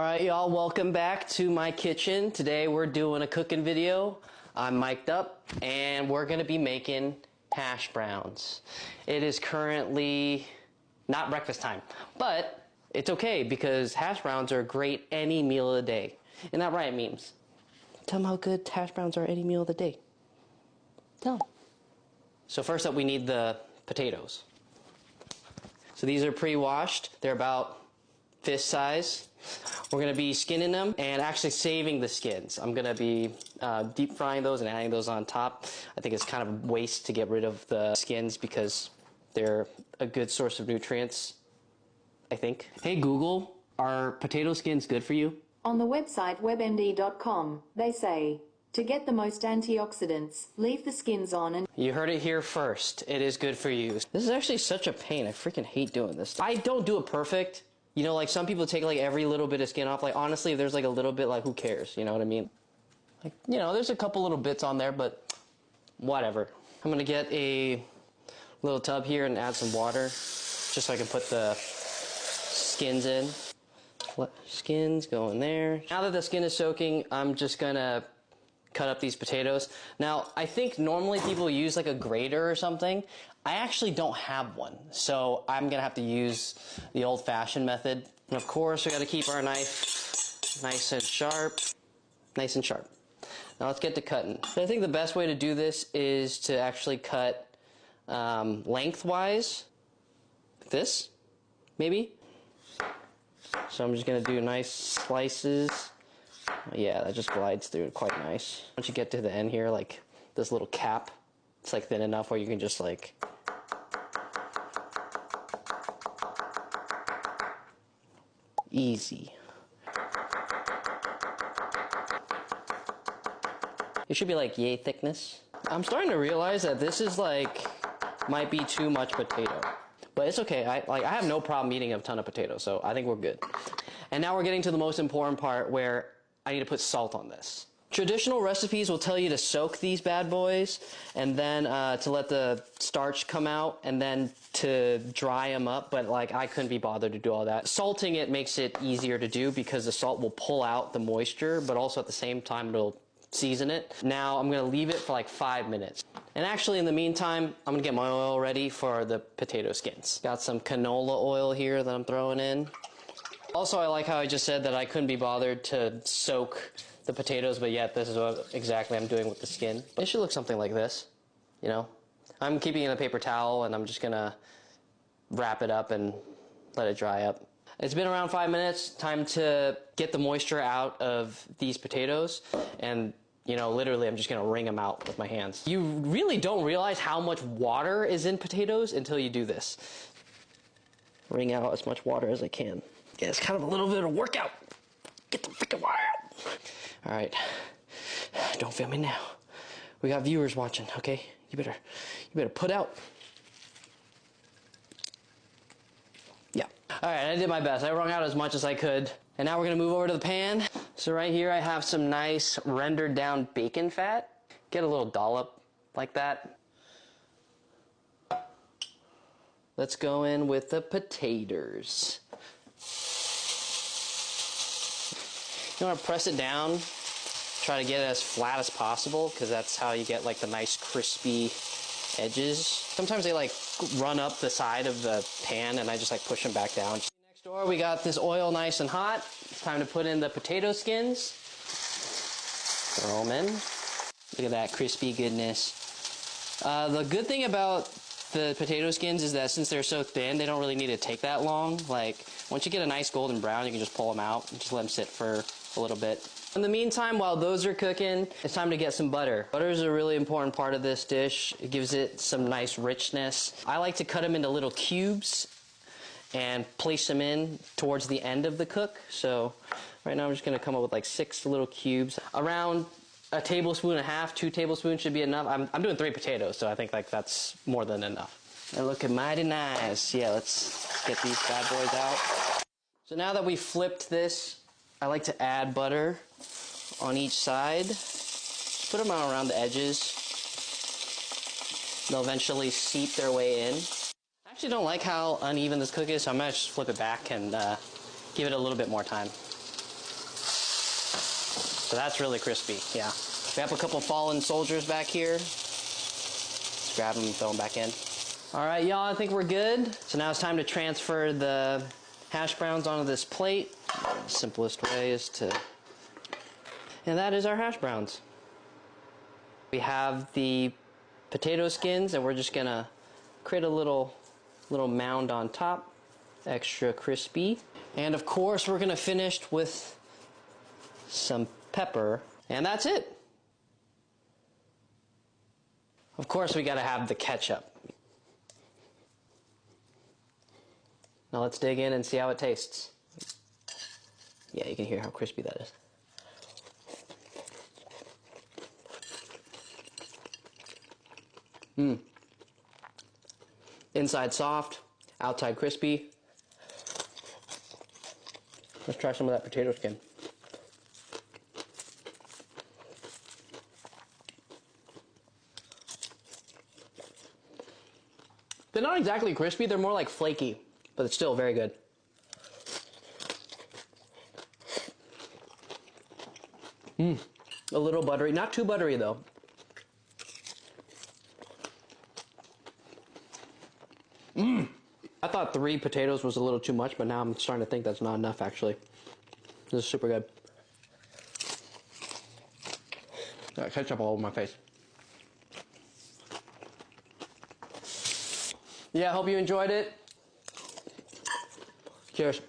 Alright y'all, welcome back to my kitchen. Today we're doing a cooking video. I'm mic'd up and we're gonna be making hash browns. It is currently not breakfast time, but it's okay because hash browns are great any meal of the day. Isn't that right, memes? Tell them how good hash browns are any meal of the day. Tell them. So first up we need the potatoes. So these are pre-washed. They're about fist size. We're going to be skinning them and actually saving the skins. I'm going to be deep frying those and adding those on top. I think it's kind of a waste to get rid of the skins because they're a good source of nutrients, I think. Hey Google, are potato skins good for you? On the website webmd.com, they say, to get the most antioxidants, leave the skins on and... You heard it here first. It is good for you. This is actually such a pain. I freaking hate doing this. I don't do it perfect. You know, like some people take like every little bit of skin off. Like honestly, if there's like a little bit, like who cares? You know what I mean? Like, you know, there's a couple little bits on there, but whatever. I'm gonna get a little tub here and add some water just so I can put the skins in. Skins go in there. Now that the skin is soaking, I'm just gonna cut up these potatoes. Now, I think normally people use like a grater or something. I actually don't have one, so I'm gonna have to use the old-fashioned method. And of course, we gotta keep our knife nice and sharp. Nice and sharp. Now let's get to cutting. So I think the best way to do this is to actually cut lengthwise, like this, maybe. So I'm just gonna do nice slices. Yeah, that just glides through it quite nice. Once you get to the end here, like this little cap, it's like thin enough where you can just like easy. It should be like yay thickness. I'm starting to realize that this is like might be too much potato, but it's okay. I have no problem eating a ton of potatoes, so I think we're good. And now we're getting to the most important part where I need to put salt on this. Traditional recipes will tell you to soak these bad boys and then to let the starch come out and then to dry them up, but like I couldn't be bothered to do all that. Salting it makes it easier to do because the salt will pull out the moisture, but also at the same time it'll season it. Now I'm gonna leave it for like 5 minutes. And actually in the meantime, I'm gonna get my oil ready for the potato skins. Got some canola oil here that I'm throwing in. Also, I like how I just said that I couldn't be bothered to soak the potatoes, but yet this is what exactly I'm doing with the skin. But it should look something like this, you know? I'm keeping it in a paper towel and I'm just gonna wrap it up and let it dry up. It's been around 5 minutes, time to get the moisture out of these potatoes, and you know, literally I'm just gonna wring them out with my hands. You really don't realize how much water is in potatoes until you do this. Wring out as much water as I can. Yeah, it's kind of a little bit of a workout. Get the freaking water out. All right, don't film me now. We got viewers watching, okay? You better put out. Yeah. All right, I did my best. I wrung out as much as I could. And now we're gonna move over to the pan. So right here I have some nice rendered down bacon fat. Get a little dollop like that. Let's go in with the potatoes. You want to press it down, try to get it as flat as possible because that's how you get like the nice crispy edges. Sometimes they like run up the side of the pan and I just like push them back down. Next door we got this oil nice and hot. It's time to put in the potato skins. Throw them in. Look at that crispy goodness. The good thing about the potato skins is that since they're so thin, they don't really need to take that long. Like once you get a nice golden brown, you can just pull them out and just let them sit for a little bit. In the meantime, while those are cooking, it's time to get some butter. Butter is a really important part of this dish. It gives it some nice richness. I like to cut them into little cubes and place them in towards the end of the cook. So right now I'm just gonna come up with like 6 little cubes. Around a tablespoon and a half, 2 tablespoons should be enough. I'm doing 3 potatoes, so I think like that's more than enough. They're looking mighty nice. Yeah, let's get these bad boys out. So now that we flipped this, I like to add butter on each side. Just put them out around the edges. They'll eventually seep their way in. I actually don't like how uneven this cook is, so I'm gonna just flip it back and give it a little bit more time. So that's really crispy, yeah. We have a couple fallen soldiers back here. Let's grab them and throw them back in. All right, y'all, I think we're good. So now it's time to transfer the hash browns onto this plate. The simplest way is to... And that is our hash browns. We have the potato skins, and we're just gonna create a little mound on top. Extra crispy. And of course, we're gonna finish with some pepper, and that's it. Of course, we gotta have the ketchup. Now let's dig in and see how it tastes. Yeah, you can hear how crispy that is. Inside soft, outside crispy. Let's try some of that potato skin. They're not exactly crispy, they're more like flaky, but it's still very good. A little buttery, not too buttery though. I thought 3 potatoes was a little too much, but now I'm starting to think that's not enough actually. This is super good. Got ketchup all over my face. Yeah, I hope you enjoyed it. Cheers.